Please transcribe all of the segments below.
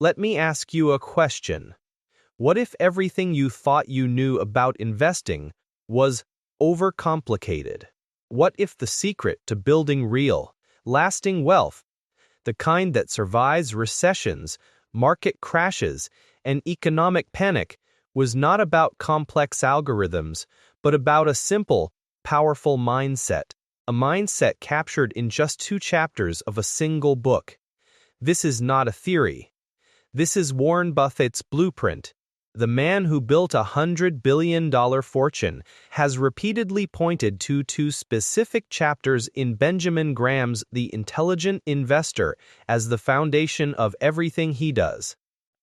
Let me ask you a question. What if everything you thought you knew about investing was overcomplicated? What if the secret to building real, lasting wealth, the kind that survives recessions, market crashes, and economic panic, was not about complex algorithms, but about a simple, powerful mindset, a mindset captured in just 2 chapters of a single book? This is not a theory. This is Warren Buffett's blueprint. The man who built a $100 billion fortune has repeatedly pointed to 2 specific chapters in Benjamin Graham's The Intelligent Investor as the foundation of everything he does.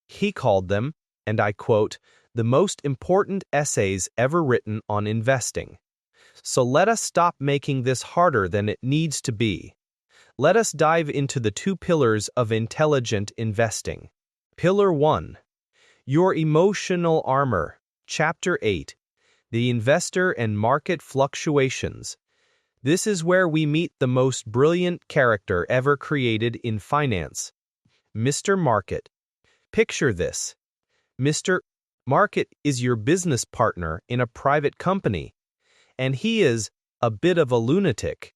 He called them, and I quote, "the most important essays ever written on investing." So let us stop making this harder than it needs to be. Let us dive into the 2 pillars of intelligent investing. Pillar 1. Your Emotional Armor, Chapter 8, The Investor and Market Fluctuations. This is where we meet the most brilliant character ever created in finance, Mr. Market. Picture this. Mr. Market is your business partner in a private company, and he is a bit of a lunatic.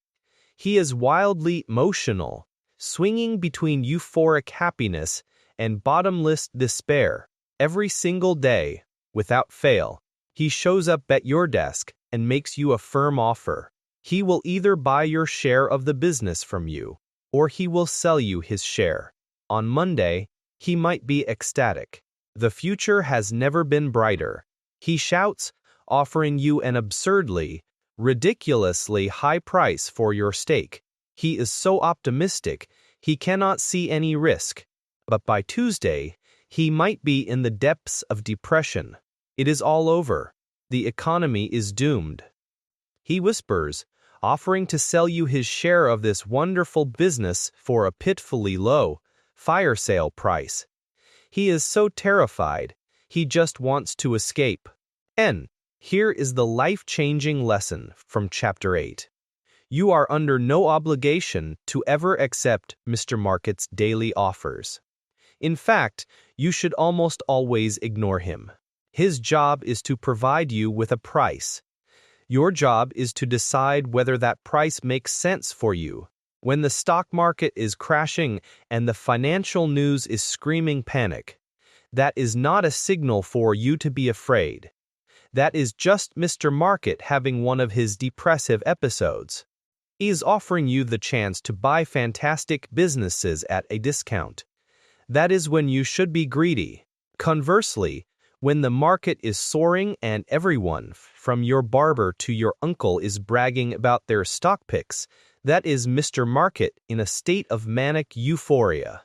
He is wildly emotional, swinging between euphoric happiness and bottomless despair. Every single day, without fail, he shows up at your desk and makes you a firm offer. He will either buy your share of the business from you, or he will sell you his share. On Monday, he might be ecstatic. The future has never been brighter. He shouts, offering you an absurdly, ridiculously high price for your stake. He is so optimistic, he cannot see any risk. But by Tuesday, he might be in the depths of depression. It is all over. The economy is doomed. He whispers, offering to sell you his share of this wonderful business for a pitifully low, fire sale price. He is so terrified, he just wants to escape. And here is the life-changing lesson from Chapter 8. You are under no obligation to ever accept Mr. Market's daily offers. In fact, you should almost always ignore him. His job is to provide you with a price. Your job is to decide whether that price makes sense for you. When the stock market is crashing and the financial news is screaming panic, that is not a signal for you to be afraid. That is just Mr. Market having one of his depressive episodes. He is offering you the chance to buy fantastic businesses at a discount. That is when you should be greedy. Conversely, when the market is soaring and everyone, from your barber to your uncle, is bragging about their stock picks, that is Mr. Market in a state of manic euphoria.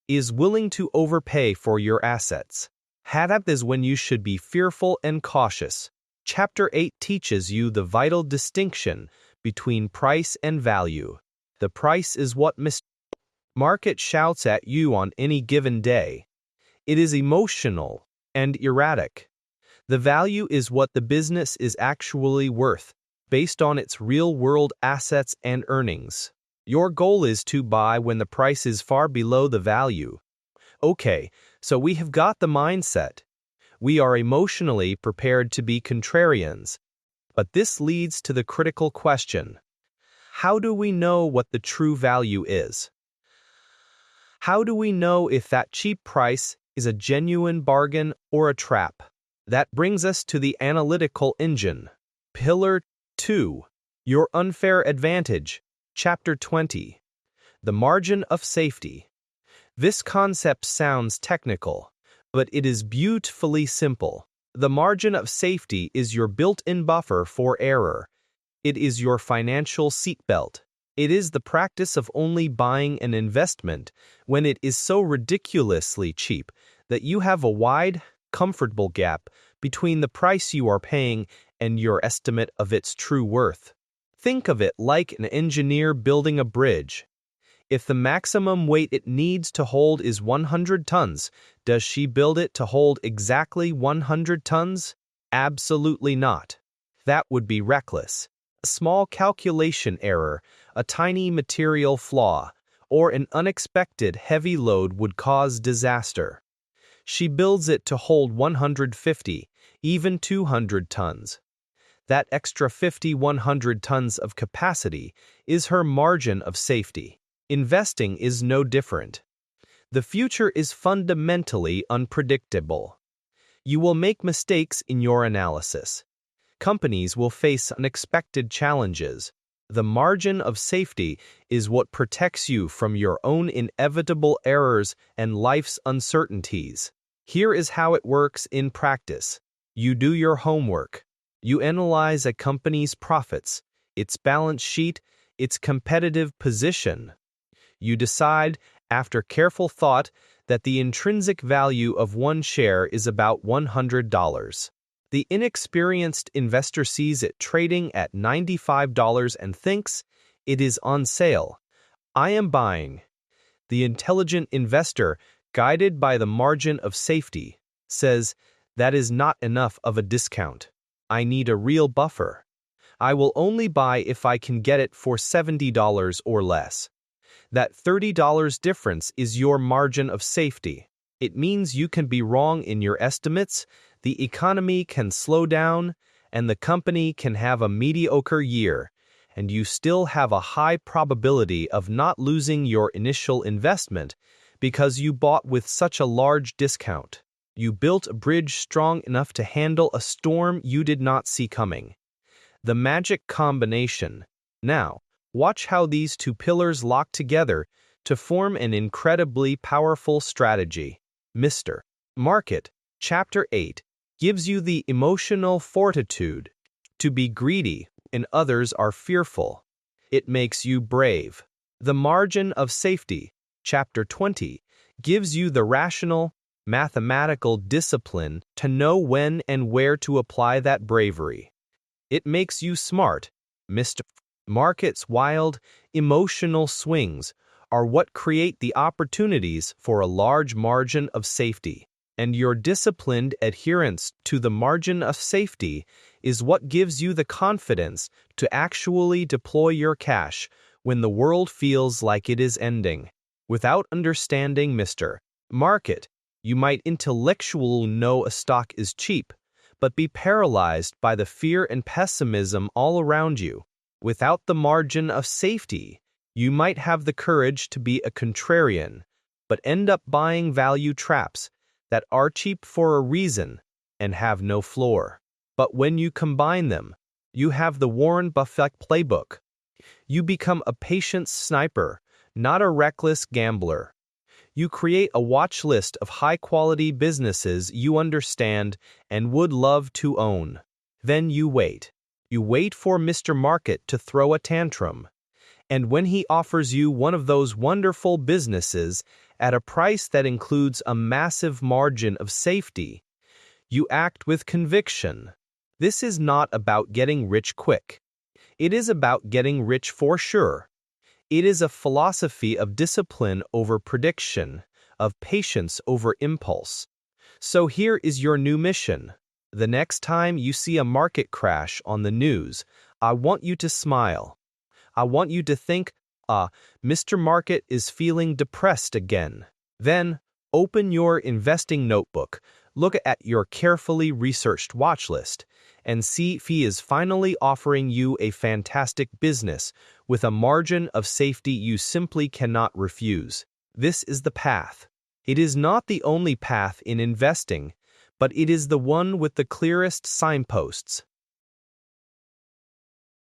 He is willing to overpay for your assets. That is when you should be fearful and cautious. Chapter 8 teaches you the vital distinction between price and value. The price is what Mr. Market shouts at you on any given day. It is emotional and erratic. The value is what the business is actually worth, based on its real-world assets and earnings. Your goal is to buy when the price is far below the value. Okay, so we have got the mindset. We are emotionally prepared to be contrarians. But this leads to the critical question. How do we know what the true value is? How do we know if that cheap price is a genuine bargain or a trap? That brings us to the analytical engine. Pillar 2. Your Unfair Advantage. Chapter 20. The Margin of Safety. This concept sounds technical, but it is beautifully simple. The margin of safety is your built-in buffer for error. It is your financial seatbelt. It is the practice of only buying an investment when it is so ridiculously cheap that you have a wide, comfortable gap between the price you are paying and your estimate of its true worth. Think of it like an engineer building a bridge. If the maximum weight it needs to hold is 100 tons, does she build it to hold exactly 100 tons? Absolutely not. That would be reckless. A small calculation error, a tiny material flaw, or an unexpected heavy load would cause disaster. She builds it to hold 150, even 200 tons. That extra 100 tons of capacity is her margin of safety. Investing is no different. The future is fundamentally unpredictable. You will make mistakes in your analysis. Companies will face unexpected challenges. The margin of safety is what protects you from your own inevitable errors and life's uncertainties. Here is how it works in practice. You do your homework. You analyze a company's profits, its balance sheet, its competitive position. You decide, after careful thought, that the intrinsic value of one share is about $100. The inexperienced investor sees it trading at $95 and thinks, it is on sale. I am buying. The intelligent investor, guided by the margin of safety, says, that is not enough of a discount. I need a real buffer. I will only buy if I can get it for $70 or less. That $30 difference is your margin of safety. It means you can be wrong in your estimates, the economy can slow down, and the company can have a mediocre year, and you still have a high probability of not losing your initial investment because you bought with such a large discount. You built a bridge strong enough to handle a storm you did not see coming. The magic combination. Now, watch how these two pillars lock together to form an incredibly powerful strategy. Mr. Market, Chapter 8, gives you the emotional fortitude to be greedy when others are fearful. It makes you brave. The margin of safety, Chapter 20, gives you the rational, mathematical discipline to know when and where to apply that bravery. It makes you smart. Mr. Market's wild, emotional swings are what create the opportunities for a large margin of safety, and your disciplined adherence to the margin of safety is what gives you the confidence to actually deploy your cash when the world feels like it is ending. Without understanding Mr. Market, you might intellectually know a stock is cheap, but be paralyzed by the fear and pessimism all around you. Without the margin of safety, you might have the courage to be a contrarian, but end up buying value traps that are cheap for a reason and have no floor. But when you combine them, you have the Warren Buffett playbook. You become a patient sniper, not a reckless gambler. You create a watch list of high-quality businesses you understand and would love to own. Then you wait. You wait for Mr. Market to throw a tantrum. And when he offers you one of those wonderful businesses at a price that includes a massive margin of safety, you act with conviction. This is not about getting rich quick. It is about getting rich for sure. It is a philosophy of discipline over prediction, of patience over impulse. So here is your new mission. The next time you see a market crash on the news, I want you to smile. I want you to think, Mr. Market is feeling depressed again. Then, open your investing notebook, look at your carefully researched watch list, and see if he is finally offering you a fantastic business with a margin of safety you simply cannot refuse. This is the path. It is not the only path in investing, but it is the one with the clearest signposts.